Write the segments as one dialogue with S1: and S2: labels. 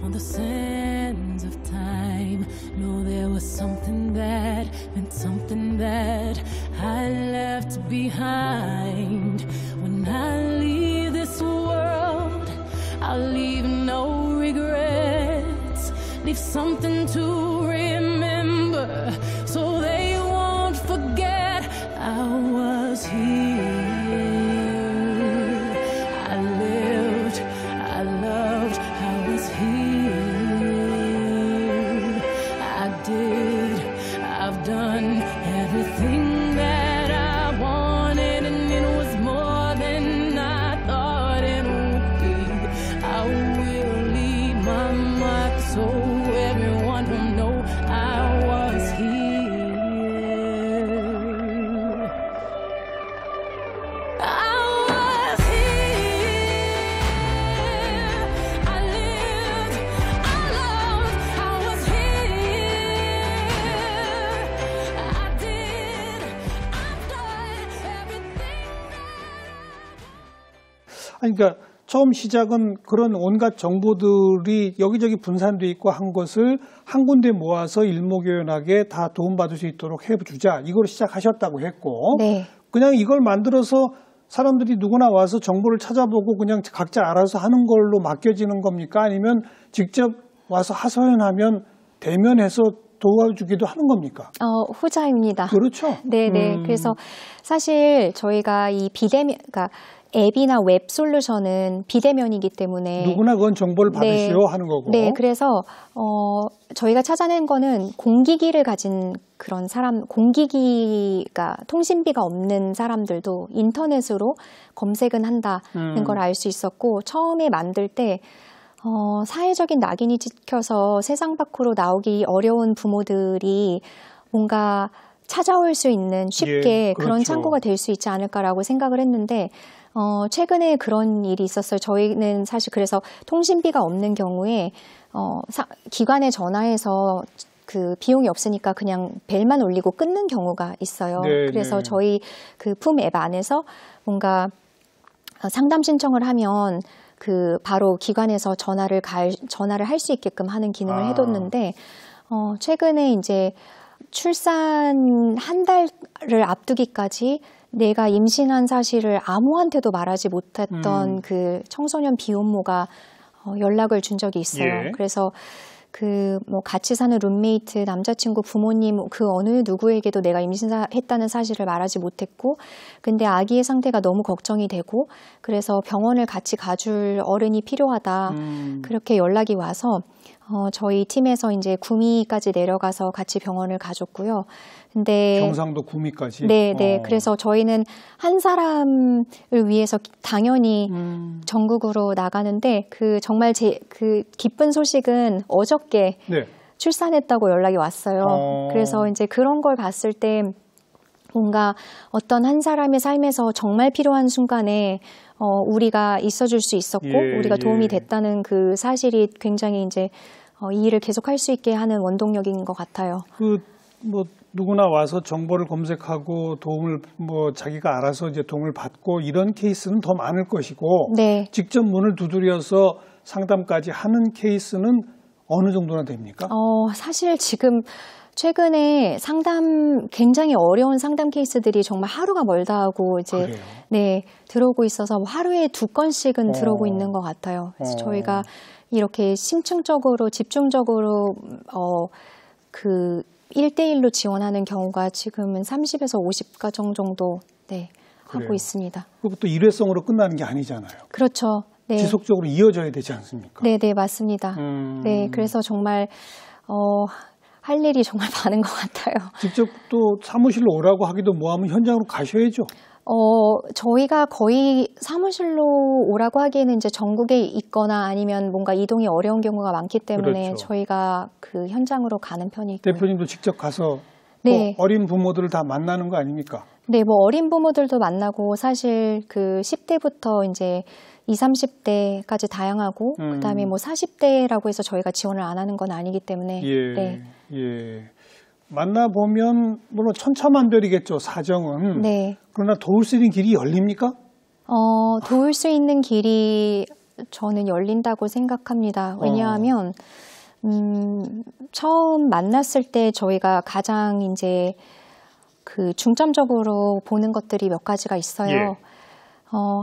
S1: on the sands of time. No, there was something that meant something that I left behind. When I leave this world, I'll leave no regrets. Leave something to remember so they won't forget I was here. I lived, I loved, I was here. I did, I've done everything that I wanted, and it was more than I thought it would be. I will leave my mark so everyone will know I was here. I was here. I lived, I loved, I was here. I did, I've done everything
S2: 아니, 그러니까 처음 시작은 그런 온갖 정보들이 여기저기 분산돼 있고 한 것을 한 군데 모아서 일목요연하게 다 도움받을 수 있도록 해주자. 이걸 시작하셨다고 했고
S3: 네.
S2: 그냥 이걸 만들어서 사람들이 누구나 와서 정보를 찾아보고 그냥 각자 알아서 하는 걸로 맡겨지는 겁니까? 아니면 직접 와서 하소연하면 대면해서 도와주기도 하는 겁니까?
S3: 후자입니다.
S2: 그렇죠.
S3: 네네. 그래서 사실 저희가 이 그러니까 앱이나 웹 솔루션은 비대면이기 때문에
S2: 누구나 그건 정보를 받으시오 하는 거고.
S3: 네, 그래서 저희가 찾아낸 거는 공기기를 가진 그런 사람, 공기기가 통신비가 없는 사람들도 인터넷으로 검색은 한다는 걸 알 수 있었고, 처음에 만들 때 사회적인 낙인이 찍혀서 세상 밖으로 나오기 어려운 부모들이 뭔가 찾아올 수 있는 쉽게
S2: 예, 그렇죠.
S3: 그런 창구가 될 수 있지 않을까라고 생각을 했는데 최근에 그런 일이 있었어요. 저희는 사실 그래서 통신비가 없는 경우에 기관에 전화해서 그 비용이 없으니까 그냥 벨만 울리고 끊는 경우가 있어요.
S2: 네,
S3: 그래서
S2: 네.
S3: 저희 그 품 앱 안에서 뭔가 상담 신청을 하면 그 바로 기관에서 전화를 할 수 있게끔 하는 기능을 해뒀는데 최근에 이제 출산 한 달을 앞두기까지 내가 임신한 사실을 아무한테도 말하지 못했던 그 청소년 비혼모가 연락을 준 적이 있어요.
S2: 예.
S3: 그래서 그 뭐 같이 사는 룸메이트, 남자친구, 부모님 그 어느 누구에게도 내가 임신했다는 사실을 말하지 못했고, 근데 아기의 상태가 너무 걱정이 되고 그래서 병원을 같이 가줄 어른이 필요하다. 그렇게 연락이 와서 저희 팀에서 이제 구미까지 내려가서 같이 병원을 가줬고요. 근데
S2: 경상도 구미까지.
S3: 네. 그래서 저희는 한 사람을 위해서 당연히 전국으로 나가는데 그 정말 그 기쁜 소식은 어저께
S2: 네.
S3: 출산했다고 연락이 왔어요. 그래서 이제 그런 걸 봤을 때 뭔가 어떤 한 사람의 삶에서 정말 필요한 순간에 우리가 있어줄 수 있었고 우리가 도움이 됐다는 그 사실이 굉장히 이제 이 일을 계속할 수 있게 하는 원동력인 것 같아요.
S2: 뭐 누구나 와서 정보를 검색하고 도움을 자기가 알아서 이제 도움을 받고 이런 케이스는 더 많을 것이고
S3: 네.
S2: 직접 문을 두드려서 상담까지 하는 케이스는 어느 정도나 됩니까?
S3: 사실 지금 최근에 굉장히 어려운 상담 케이스들이 정말 하루가 멀다 하고 이제
S2: 그래요?
S3: 네, 들어오고 있어서 하루에 2건씩은 들어오고 있는 것 같아요. 그래서 저희가 이렇게 심층적으로 집중적으로 그 1대1로 지원하는 경우가 지금은 30에서 50가정 정도 하고 있습니다.
S2: 그것도 일회성으로 끝나는 게 아니잖아요.
S3: 그렇죠. 네.
S2: 지속적으로 이어져야 되지 않습니까?
S3: 네, 맞습니다. 네, 그래서 정말 할 일이 정말 많은 것 같아요.
S2: 직접 또 사무실로 오라고 하기도 뭐하면 현장으로 가셔야죠.
S3: 저희가 거의 사무실로 오라고 하기에는 이제 전국에 있거나 아니면 뭔가 이동이 어려운 경우가 많기 때문에
S2: 그렇죠.
S3: 저희가 그 현장으로 가는 편이고요.
S2: 대표님도 직접 가서
S3: 네.
S2: 어린 부모들을 다 만나는 거 아닙니까?
S3: 네, 뭐 어린 부모들도 만나고 사실 그 10대부터 이제 20, 30대까지 다양하고 그다음에 뭐 40대라고 해서 저희가 지원을 안 하는 건 아니기 때문에
S2: 예. 만나보면 물론 천차만별이겠죠, 사정은.
S3: 네.
S2: 그러나 도울 수 있는 길이 열립니까?
S3: 도울 수 있는 길이 저는 열린다고 생각합니다. 왜냐하면 처음 만났을 때 저희가 가장 이제 그 중점적으로 보는 것들이 몇 가지가 있어요.
S2: 예.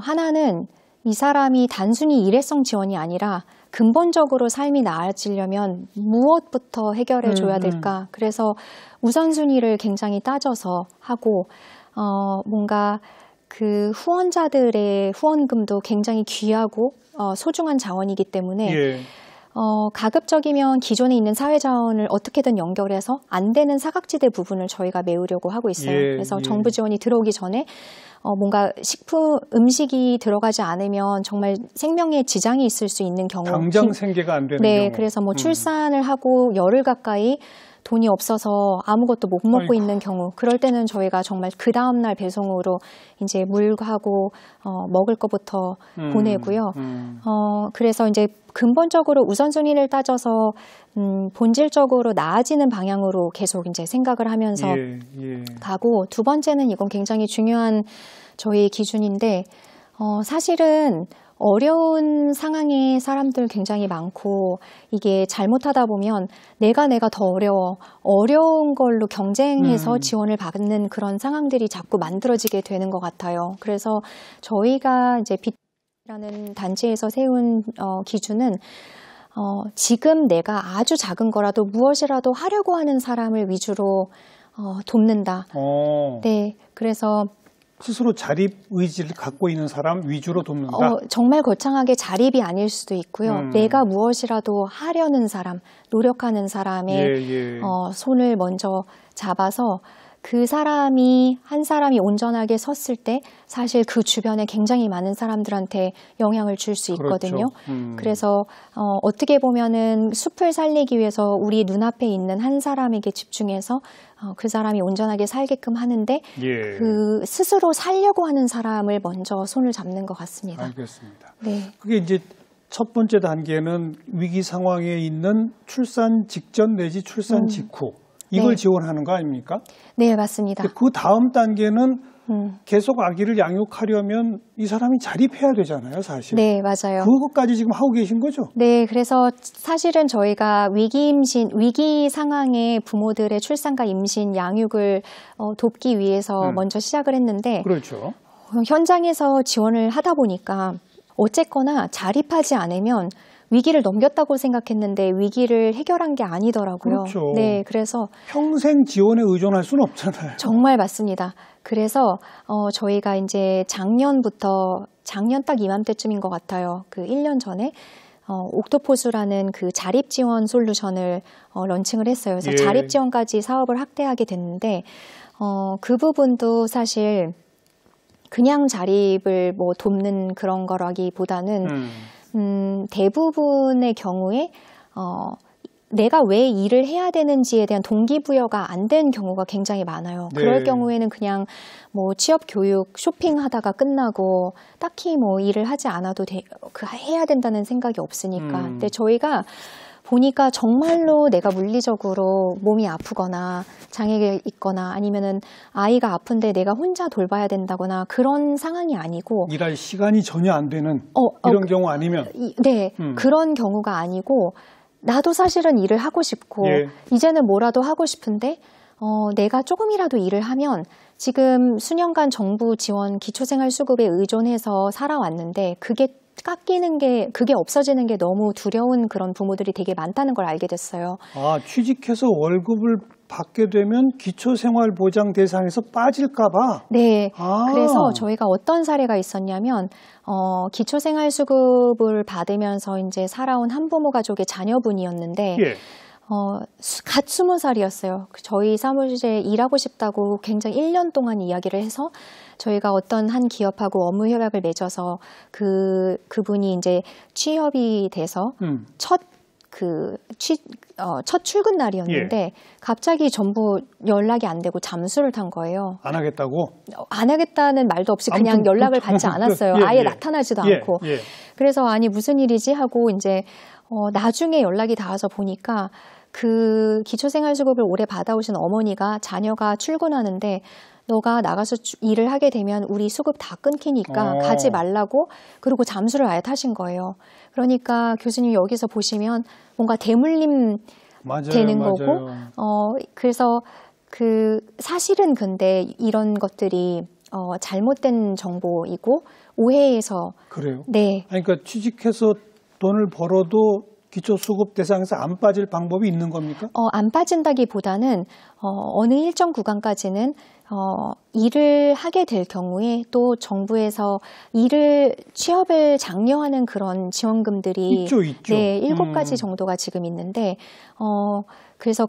S3: 하나는 이 사람이 단순히 일회성 지원이 아니라 근본적으로 삶이 나아지려면 무엇부터 해결해 줘야 될까? 그래서 우선순위를 굉장히 따져서 하고 뭔가 그 후원자들의 후원금도 굉장히 귀하고 소중한 자원이기 때문에
S2: 예.
S3: 가급적이면 기존에 있는 사회자원을 어떻게든 연결해서 안 되는 사각지대 부분을 저희가 메우려고 하고 있어요.
S2: 예,
S3: 그래서
S2: 예.
S3: 정부 지원이 들어오기 전에 뭔가 음식이 들어가지 않으면 정말 생명에 지장이 있을 수 있는 경우.
S2: 당장 생계가 안 되는
S3: 네,
S2: 경우.
S3: 그래서 뭐 출산을 하고 열흘 가까이 돈이 없어서 아무것도 못 먹고
S2: 아이고.
S3: 있는 경우, 그럴 때는 저희가 정말 그 다음날 배송으로 이제 물하고 먹을 것부터 보내고요. 그래서 이제 근본적으로 우선순위를 따져서 본질적으로 나아지는 방향으로 계속 이제 생각을 하면서
S2: 예, 예.
S3: 가고, 두 번째는 이건 굉장히 중요한 저희 기준인데 사실은 어려운 상황의 사람들 굉장히 많고, 이게 잘못하다 보면 내가 더 어려운 걸로 경쟁해서 지원을 받는 그런 상황들이 자꾸 만들어지게 되는 것 같아요. 그래서 저희가 이제 빛이라는 단체에서 세운 기준은 지금 내가 아주 작은 거라도 무엇이라도 하려고 하는 사람을 위주로 돕는다. 네, 그래서
S2: 스스로 자립 의지를 갖고 있는 사람 위주로 돕는다.
S3: 정말 거창하게 자립이 아닐 수도 있고요. 내가 무엇이라도 하려는 사람, 노력하는 사람의 손을 먼저 잡아서 그 사람이 한 사람이 온전하게 섰을 때 사실 그 주변에 굉장히 많은 사람들한테 영향을 줄 수 있거든요.
S2: 그렇죠.
S3: 그래서 어떻게 보면은 숲을 살리기 위해서 우리 눈앞에 있는 한 사람에게 집중해서 그 사람이 온전하게 살게끔 하는데
S2: 예.
S3: 그 스스로 살려고 하는 사람을 먼저 손을 잡는 것 같습니다.
S2: 알겠습니다.
S3: 네.
S2: 그게 이제 첫 번째 단계는 위기 상황에 있는 출산 직전 내지 출산 직후 이걸
S3: 네.
S2: 지원하는 거 아닙니까?
S3: 네, 맞습니다.
S2: 그 다음 단계는 계속 아기를 양육하려면 이 사람이 자립해야 되잖아요, 사실.
S3: 네, 맞아요.
S2: 그것까지 지금 하고 계신 거죠?
S3: 네, 그래서 사실은 저희가 위기 상황의 부모들의 출산과 임신, 양육을 돕기 위해서 먼저 시작을 했는데,
S2: 그렇죠.
S3: 현장에서 지원을 하다 보니까 어쨌거나 자립하지 않으면 위기를 넘겼다고 생각했는데 위기를 해결한 게 아니더라고요.
S2: 그렇죠.
S3: 네, 그래서
S2: 평생 지원에 의존할 수는 없잖아요.
S3: 정말 맞습니다. 그래서 저희가 이제 작년 딱 이맘때쯤인 것 같아요. 그 1년 전에 옥토포스라는 그 자립 지원 솔루션을 런칭을 했어요. 그래서
S2: 예.
S3: 자립 지원까지 사업을 확대하게 됐는데 그 부분도 사실 그냥 자립을 뭐 돕는 그런 거라기보다는 대부분의 경우에 내가 왜 일을 해야 되는지에 대한 동기부여가 안 된 경우가 굉장히 많아요.
S2: 네.
S3: 그럴 경우에는 그냥 뭐 취업, 교육, 쇼핑하다가 끝나고 딱히 뭐 일을 하지 않아도 해야 된다는 생각이 없으니까. 근데 저희가 보니까 정말로 내가 물리적으로 몸이 아프거나 장애가 있거나 아니면은 아이가 아픈데 내가 혼자 돌봐야 된다거나 그런 상황이 아니고
S2: 일할 시간이 전혀 안 되는 이런 경우 아니면
S3: 네, 그런 경우가 아니고 나도 사실은 일을 하고 싶고
S2: 예.
S3: 이제는 뭐라도 하고 싶은데 내가 조금이라도 일을 하면 지금 수년간 정부 지원 기초생활수급에 의존해서 살아왔는데 그게 그게 없어지는 게 너무 두려운 그런 부모들이 되게 많다는 걸 알게 됐어요.
S2: 아, 취직해서 월급을 받게 되면 기초생활보장 대상에서 빠질까 봐?
S3: 네.
S2: 아.
S3: 그래서 저희가 어떤 사례가 있었냐면 기초생활수급을 받으면서 이제 살아온 한부모 가족의 자녀분이었는데
S2: 예.
S3: 갓 20살이었어요. 저희 사무실에 일하고 싶다고 굉장히 1년 동안 이야기를 해서 저희가 어떤 한 기업하고 업무 협약을 맺어서 그분이 이제 취업이 돼서 첫 출근 날이었는데
S2: 예.
S3: 갑자기 전부 연락이 안 되고 잠수를 탄 거예요.
S2: 안 하겠다고?
S3: 안 하겠다는 말도 없이 그냥
S2: 아무튼
S3: 연락을 받지 않았어요.
S2: 예,
S3: 아예
S2: 예.
S3: 나타나지도
S2: 예,
S3: 않고.
S2: 예.
S3: 그래서 아니 무슨 일이지 하고 이제 나중에 연락이 닿아서 보니까 그 기초생활수급을 오래 받아오신 어머니가 자녀가 출근하는데 너가 나가서 일을 하게 되면 우리 수급 다 끊기니까 가지 말라고 그리고 잠수를 아예 타신 거예요. 그러니까 교수님 여기서 보시면 뭔가 대물림 되는 거고 그래서 그 사실은 근데 이런 것들이 잘못된 정보이고 오해해서
S2: 그래요?
S3: 네.
S2: 그러니까 취직해서 돈을 벌어도 기초수급 대상에서 안 빠질 방법이 있는 겁니까?
S3: 안 빠진다기보다는 어느 일정 구간까지는 일을 하게 될 경우에 또 정부에서 취업을 장려하는 그런 지원금들이
S2: 있죠.
S3: 네, 7가지 정도가 지금 있는데 그래서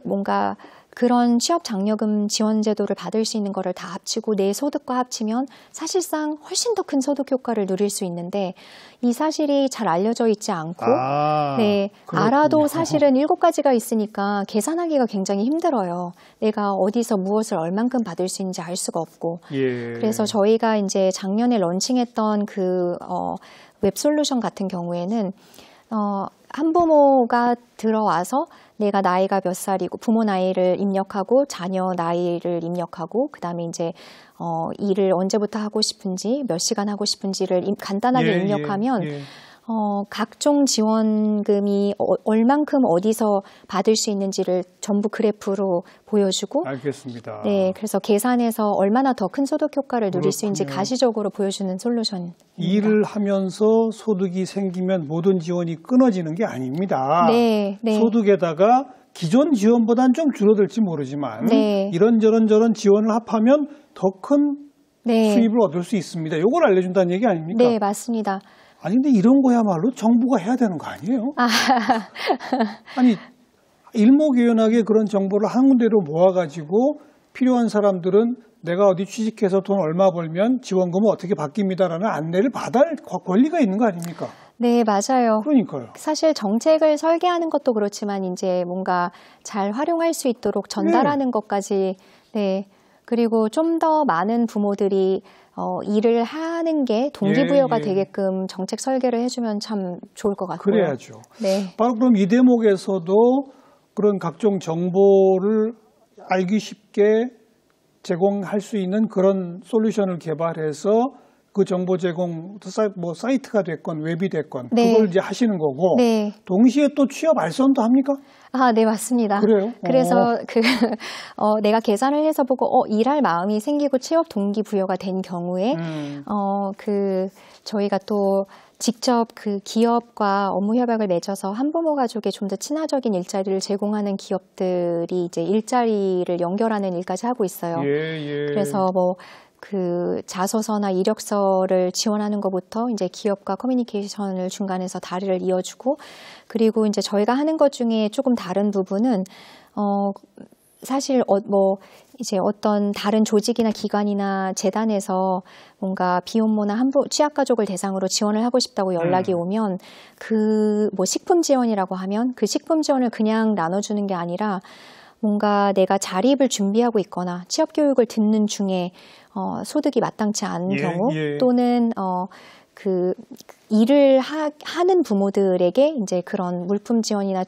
S3: 뭔가 그런 취업 장려금 지원 제도를 받을 수 있는 거를 다 합치고 내 소득과 합치면 사실상 훨씬 더 큰 소득 효과를 누릴 수 있는데 이 사실이 잘 알려져 있지 않고 네, 알아도 사실은 7가지가 있으니까 계산하기가 굉장히 힘들어요. 내가 어디서 무엇을 얼만큼 받을 수 있는지 알 수가 없고 그래서 저희가 이제 작년에 런칭했던 그 웹솔루션 같은 경우에는 한부모가 들어와서 내가 나이가 몇 살이고 부모 나이를 입력하고 자녀 나이를 입력하고 그다음에 이제 일을 언제부터 하고 싶은지 몇 시간 하고 싶은지를 간단하게 입력하면 각종 지원금이 얼만큼 어디서 받을 수 있는지를 전부 그래프로 보여주고
S2: 알겠습니다.
S3: 네, 그래서 계산해서 얼마나 더 큰 소득 효과를 누릴 수 있는지 가시적으로 보여주는 솔루션입니다.
S2: 일을 하면서 소득이 생기면 모든 지원이 끊어지는 게 아닙니다.
S3: 네.
S2: 소득에다가 기존 지원보다는 좀 줄어들지 모르지만 이런저런 지원을 합하면 더 큰 수입을 얻을 수 있습니다. 이걸 알려준다는 얘기 아닙니까?
S3: 네, 맞습니다.
S2: 아니 근데 이런 거야말로 정부가 해야 되는 거 아니에요? 아니 일목요연하게 그런 정보를 한 군데로 모아가지고 필요한 사람들은 내가 어디 취직해서 돈 얼마 벌면 지원금은 어떻게 바뀝니다라는 안내를 받을 권리가 있는 거 아닙니까?
S3: 네, 맞아요.
S2: 그러니까요.
S3: 사실 정책을 설계하는 것도 그렇지만 이제 뭔가 잘 활용할 수 있도록 전달하는 것까지 그리고 좀 더 많은 부모들이 일을 하는 게 동기부여가 되게끔 정책 설계를 해주면 참 좋을 것 같고요.
S2: 그래야죠.
S3: 네.
S2: 바로 그럼 이 대목에서도 그런 각종 정보를 알기 쉽게 제공할 수 있는 그런 솔루션을 개발해서 그 정보 제공 사이트가 됐건 웹이 됐건 그걸 이제 하시는 거고 동시에 또 취업 알선도 합니까?
S3: 네, 맞습니다.
S2: 그래요?
S3: 그래서 내가 계산을 해서 보고 일할 마음이 생기고 취업 동기부여가 된 경우에 저희가 또 직접 그 기업과 업무 협약을 맺어서 한부모 가족에 좀 더 친화적인 일자리를 제공하는 기업들이 이제 일자리를 연결하는 일까지 하고 있어요. 그래서 그 자소서나 이력서를 지원하는 것부터 이제 기업과 커뮤니케이션을 중간에서 다리를 이어주고 그리고 이제 저희가 하는 것 중에 조금 다른 부분은 사실 이제 어떤 다른 조직이나 기관이나 재단에서 뭔가 비혼모나 취약가족을 대상으로 지원을 하고 싶다고 연락이 오면 식품 지원이라고 하면 그 식품 지원을 그냥 나눠주는 게 아니라 뭔가 내가 자립을 준비하고 있거나 취업 교육을 듣는 중에 소득이 마땅치 않은 경우 또는 일을 하는 부모들에게 이제 그런 물품 지원이나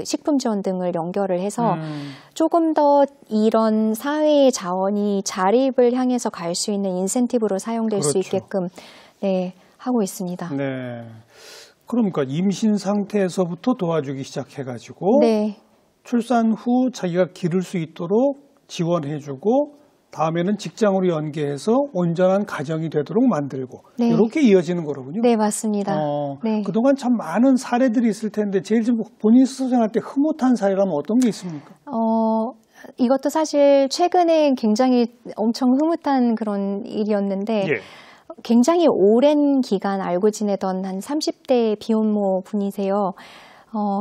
S3: 식품 지원 등을 연결을 해서 조금 더 이런 사회의 자원이 자립을 향해서 갈 수 있는 인센티브로 사용될 수 있게끔 하고 있습니다.
S2: 네. 그러니까 임신 상태에서부터 도와주기 시작해가지고 출산 후 자기가 기를 수 있도록 지원해주고 다음에는 직장으로 연계해서 온전한 가정이 되도록 만들고 이렇게 이어지는 거로군요.
S3: 네, 맞습니다.
S2: 그동안 참 많은 사례들이 있을 텐데 제일 좀 본인 스스로 생각할 때 흐뭇한 사례라면 어떤 게 있습니까?
S3: 이것도 사실 최근에 굉장히 엄청 흐뭇한 그런 일이었는데 굉장히 오랜 기간 알고 지내던 한 30대 비혼모 분이세요.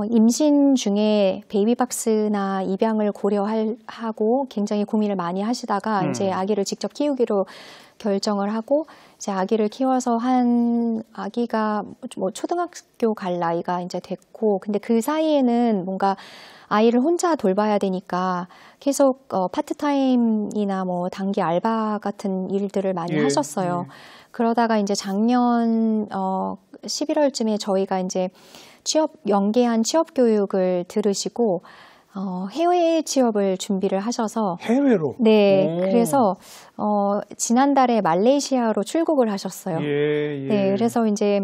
S3: 임신 중에 베이비박스나 입양을 고려하고 굉장히 고민을 많이 하시다가 이제 아기를 직접 키우기로 결정을 하고 이제 아기를 키워서 아기가 초등학교 갈 나이가 이제 됐고 근데 그 사이에는 뭔가 아이를 혼자 돌봐야 되니까 계속 파트타임이나 단기 알바 같은 일들을 많이 하셨어요. 그러다가 이제 작년 11월쯤에 저희가 이제 연계한 취업 교육을 들으시고 해외 취업을 준비를 하셔서
S2: 해외로.
S3: 네,
S2: 오.
S3: 그래서 지난달에 말레이시아로 출국을 하셨어요.
S2: 예, 예.
S3: 네, 그래서 이제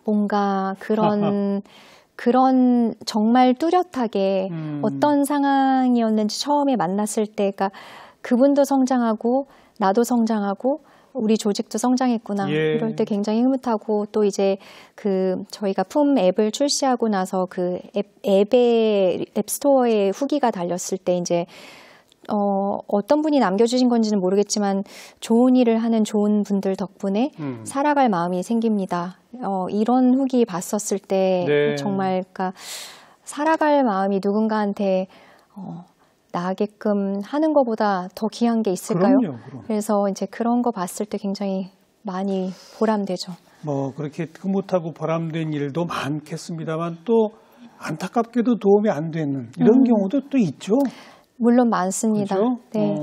S3: 뭔가 그런 정말 뚜렷하게 어떤 상황이었는지 처음에 만났을 때, 그러니까 그분도 성장하고 나도 성장하고 우리 조직도 성장했구나.
S2: 예.
S3: 이럴 때 굉장히 흐뭇하고, 또 이제 저희가 품 앱을 출시하고 나서 그 앱의 앱스토어에 후기가 달렸을 때 이제 어떤 분이 남겨주신 건지는 모르겠지만 좋은 일을 하는 좋은 분들 덕분에 살아갈 마음이 생깁니다. 이런 후기 봤었을 때
S2: 네.
S3: 정말 그러니까 살아갈 마음이 누군가한테 나게끔 하는 것보다 더 귀한 게 있을까요?
S2: 그럼요.
S3: 그래서 이제 그런 거 봤을 때 굉장히 많이 보람되죠.
S2: 뭐 그렇게 흐뭇하고 보람된 일도 많겠습니다만 또 안타깝게도 도움이 안 되는 이런 경우도 또 있죠.
S3: 물론 많습니다.
S2: 그렇죠?
S3: 네,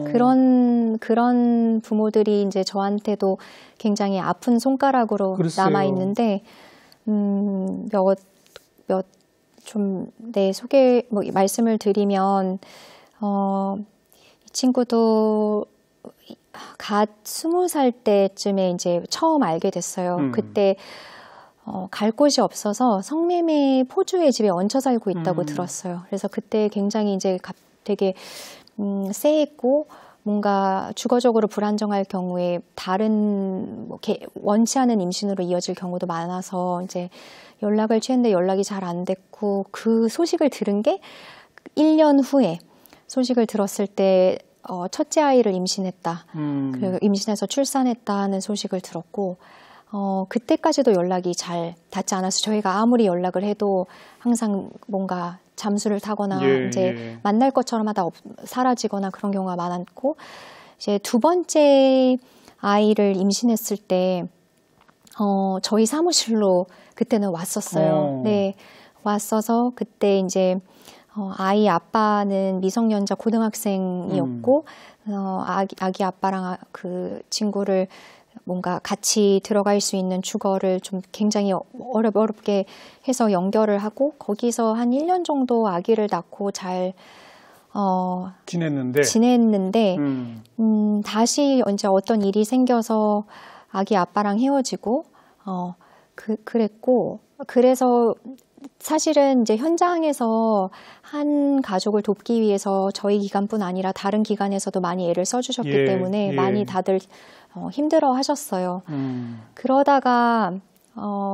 S3: 그런 부모들이 이제 저한테도 굉장히 아픈 손가락으로
S2: 글쎄요.
S3: 남아 있는데 말씀을 드리면 이 친구도 갓 20살 때쯤에 이제 처음 알게 됐어요. 그때 갈 곳이 없어서 성매매 포주의 집에 얹혀 살고 있다고 들었어요. 그래서 그때 굉장히 이제 되게 쎄했고 뭔가 주거적으로 불안정할 경우에 다른 원치 않은 임신으로 이어질 경우도 많아서 이제 연락을 취했는데 연락이 잘 안 됐고, 그 소식을 들은 게 1년 후에 소식을 들었을 때 첫째 아이를 임신했다. 그리고 임신해서 출산했다는 소식을 들었고, 그때까지도 연락이 잘 닿지 않아서 저희가 아무리 연락을 해도 항상 뭔가 잠수를 타거나 이제 만날 것처럼 하다 사라지거나 그런 경우가 많았고, 이제 두 번째 아이를 임신했을 때 저희 사무실로 그때는 왔었어요. 네, 왔어서 그때 이제 아이 아빠는 미성년자 고등학생이었고 아기 아빠랑 그 친구를 뭔가 같이 들어갈 수 있는 주거를 좀 굉장히 어렵게 해서 연결을 하고 거기서 한 1년 정도 아기를 낳고 잘 지냈는데 다시 이제 어떤 일이 생겨서 아기 아빠랑 헤어지고 그랬고, 그래서 사실은 이제 현장에서 한 가족을 돕기 위해서 저희 기관뿐 아니라 다른 기관에서도 많이 애를 써주셨기 때문에 많이 다들 힘들어 하셨어요. 그러다가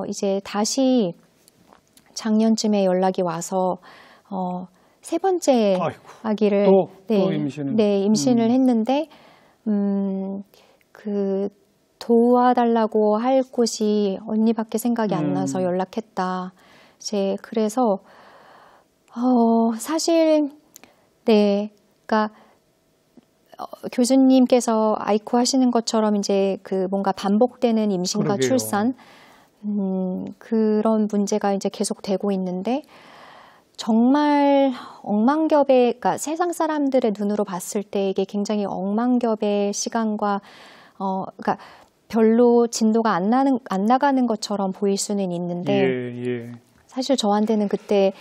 S3: 이제 다시 작년쯤에 연락이 와서 세 번째 아기를 임신을 했는데 도와달라고 할 곳이 언니밖에 생각이 안 나서 연락했다. 이제 그래서 사실 그러니까 교수님께서 아이쿠 하시는 것처럼 이제 뭔가 반복되는 임신과 출산 그런 문제가 이제 계속 되고 있는데, 정말 그러니까 세상 사람들의 눈으로 봤을 때 이게 굉장히 억만겹의 시간과 그러니까 별로 진도가 안 나가는 것처럼 보일 수는 있는데 사실 저한테는 그때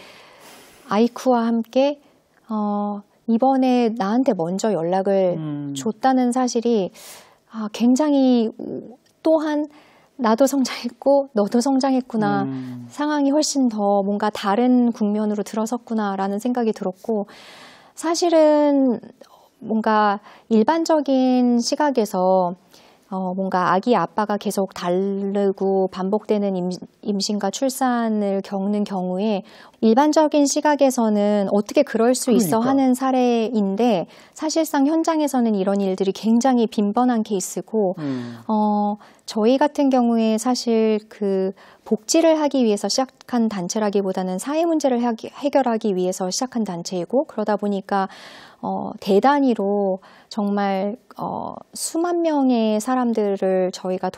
S3: 아이쿠와 함께 이번에 나한테 먼저 연락을 줬다는 사실이 굉장히, 또한 나도 성장했고 너도 성장했구나, 상황이 훨씬 더 뭔가 다른 국면으로 들어섰구나라는 생각이 들었고, 사실은 뭔가 일반적인 시각에서 뭔가 아기 아빠가 계속 다르고 반복되는 임신과 출산을 겪는 경우에 일반적인 시각에서는 어떻게 그럴 수 있어 하는 사례인데, 사실상 현장에서는 이런 일들이 굉장히 빈번한 케이스고 저희 같은 경우에 사실 복지를 하기 위해서 시작한 단체라기보다는 사회 문제를 해결하기 위해서 시작한 단체이고, 그러다 보니까 대단위로 정말 수만 명의 사람들을 저희가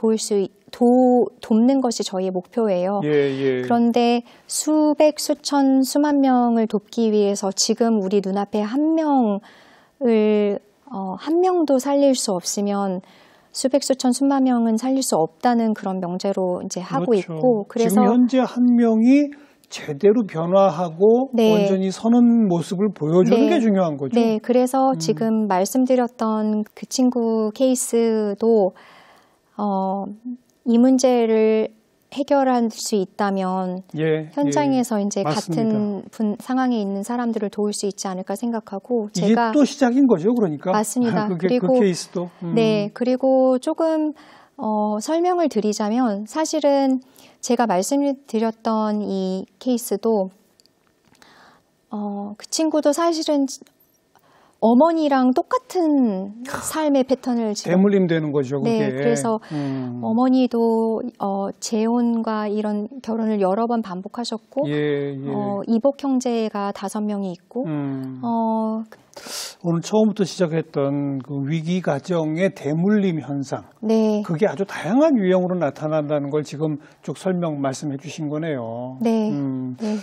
S3: 돕는 것이 저희의 목표예요. 그런데 수백, 수천, 수만 명을 돕기 위해서 지금 우리 눈앞에 한 명도 살릴 수 없으면 수백, 수천, 수만 명은 살릴 수 없다는 그런 명제로 이제 하고 있고, 그래서
S2: 지금 현재 한 명이 제대로 변화하고
S3: 네.
S2: 온전히 서는 모습을 보여주는
S3: 네.
S2: 게 중요한 거죠.
S3: 네, 그래서 지금 말씀드렸던 그 친구 케이스도 이 문제를 해결할 수 있다면
S2: 예,
S3: 현장에서
S2: 예,
S3: 이제
S2: 맞습니다.
S3: 같은 상황에 있는 사람들을 도울 수 있지 않을까 생각하고
S2: 이게
S3: 제가
S2: 또 시작인 거죠, 그러니까.
S3: 맞습니다.
S2: 그리고 그 케이스도.
S3: 네, 그리고 조금 설명을 드리자면 사실은 제가 말씀드렸던 이 케이스도 그 친구도 사실은 어머니랑 똑같은 삶의 패턴을 지금
S2: 대물림 되는 거죠, 그게.
S3: 네, 그래서 어머니도 재혼과 이런 결혼을 여러 번 반복하셨고
S2: 예, 예.
S3: 이복 형제가 5명이 있고
S2: 오늘 처음부터 시작했던 그 위기 가정의 대물림 현상.
S3: 네,
S2: 그게 아주 다양한 유형으로 나타난다는 걸 지금 쭉 말씀해 주신 거네요.
S3: 네, 네,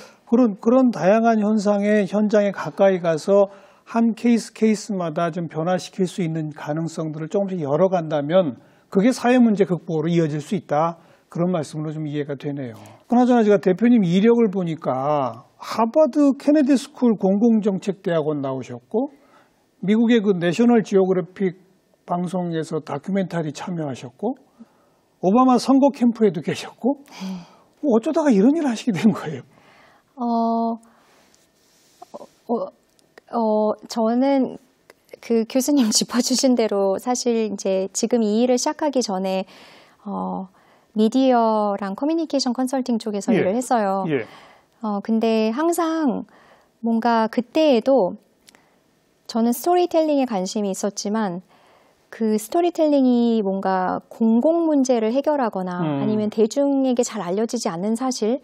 S2: 그런 다양한 현장에 가까이 가서 한 케이스마다 좀 변화시킬 수 있는 가능성들을 조금씩 열어간다면 그게 사회 문제 극복으로 이어질 수 있다. 그런 말씀으로 좀 이해가 되네요. 그나저나 제가 대표님 이력을 보니까 하버드 케네디 스쿨 공공정책대학원 나오셨고 미국의 그 내셔널 지오그래픽 방송에서 다큐멘터리 참여하셨고 오바마 선거 캠프에도 계셨고 어쩌다가 이런 일을 하시게 된 거예요?
S3: 저는 그 교수님 짚어주신 대로 사실 이제 지금 이 일을 시작하기 전에 미디어랑 커뮤니케이션 컨설팅 쪽에서 일을 했어요.
S2: 예.
S3: 근데 항상 뭔가 그때에도 저는 스토리텔링에 관심이 있었지만 그 스토리텔링이 뭔가 공공 문제를 해결하거나 아니면 대중에게 잘 알려지지 않는 사실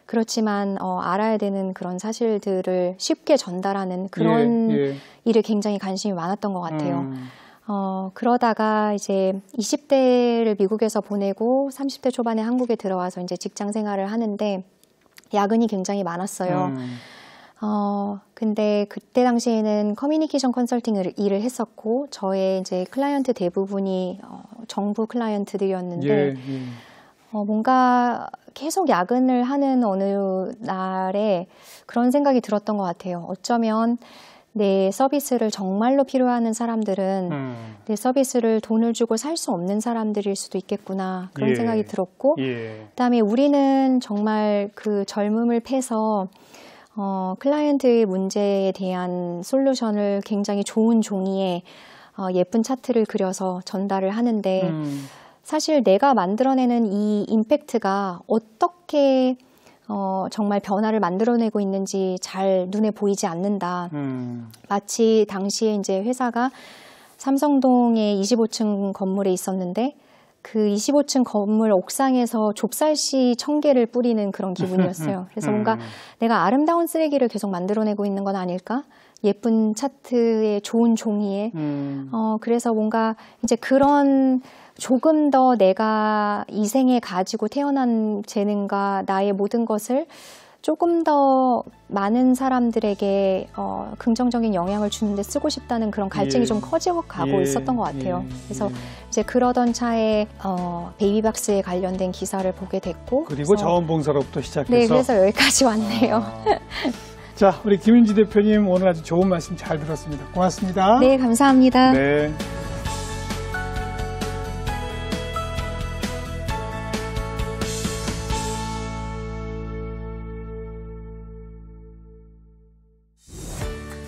S3: 그렇지만 알아야 되는 그런 사실들을 쉽게 전달하는 그런 일에 굉장히 관심이 많았던 것 같아요. 그러다가 이제 20대를 미국에서 보내고 30대 초반에 한국에 들어와서 이제 직장 생활을 하는데 야근이 굉장히 많았어요. 근데 그때 당시에는 커뮤니케이션 컨설팅 일을 했었고 저의 이제 클라이언트 대부분이 정부 클라이언트들이었는데 뭔가 계속 야근을 하는 어느 날에 그런 생각이 들었던 것 같아요. 어쩌면 내 서비스를 정말로 필요하는 사람들은 내 서비스를 돈을 주고 살 수 없는 사람들일 수도 있겠구나 그런 생각이 들었고 그다음에 우리는 정말 그 젊음을 패서 클라이언트의 문제에 대한 솔루션을 굉장히 좋은 종이에 예쁜 차트를 그려서 전달을 하는데 사실 내가 만들어내는 이 임팩트가 어떻게 정말 변화를 만들어내고 있는지 잘 눈에 보이지 않는다. 마치 당시에 이제 회사가 삼성동에 25층 건물에 있었는데 그 25층 건물 옥상에서 좁쌀씨 1000개를 뿌리는 그런 기분이었어요. 그래서 뭔가 내가 아름다운 쓰레기를 계속 만들어내고 있는 건 아닐까? 예쁜 차트에 좋은 종이에. 그래서 뭔가 이제 그런 조금 더 내가 이 생에 가지고 태어난 재능과 나의 모든 것을 조금 더 많은 사람들에게 긍정적인 영향을 주는데 쓰고 싶다는 그런 갈증이 좀 커져가고 있었던 것 같아요. 그래서 이제 그러던 차에 베이비박스에 관련된 기사를 보게 됐고
S2: 그리고 자원봉사로부터 시작해서
S3: 네, 그래서 여기까지 왔네요.
S2: 자, 우리 김윤지 대표님 오늘 아주 좋은 말씀 잘 들었습니다. 고맙습니다.
S3: 네, 감사합니다.
S2: 네.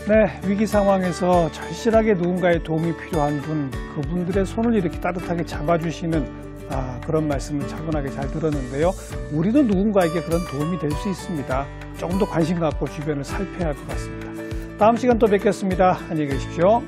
S2: 네, 위기 상황에서 절실하게 누군가의 도움이 필요한 그분들의 손을 이렇게 따뜻하게 잡아주시는 그런 말씀을 차분하게 잘 들었는데요. 우리도 누군가에게 그런 도움이 될 수 있습니다. 조금 더 관심 갖고 주변을 살펴야 할 것 같습니다. 다음 시간 또 뵙겠습니다. 안녕히 계십시오.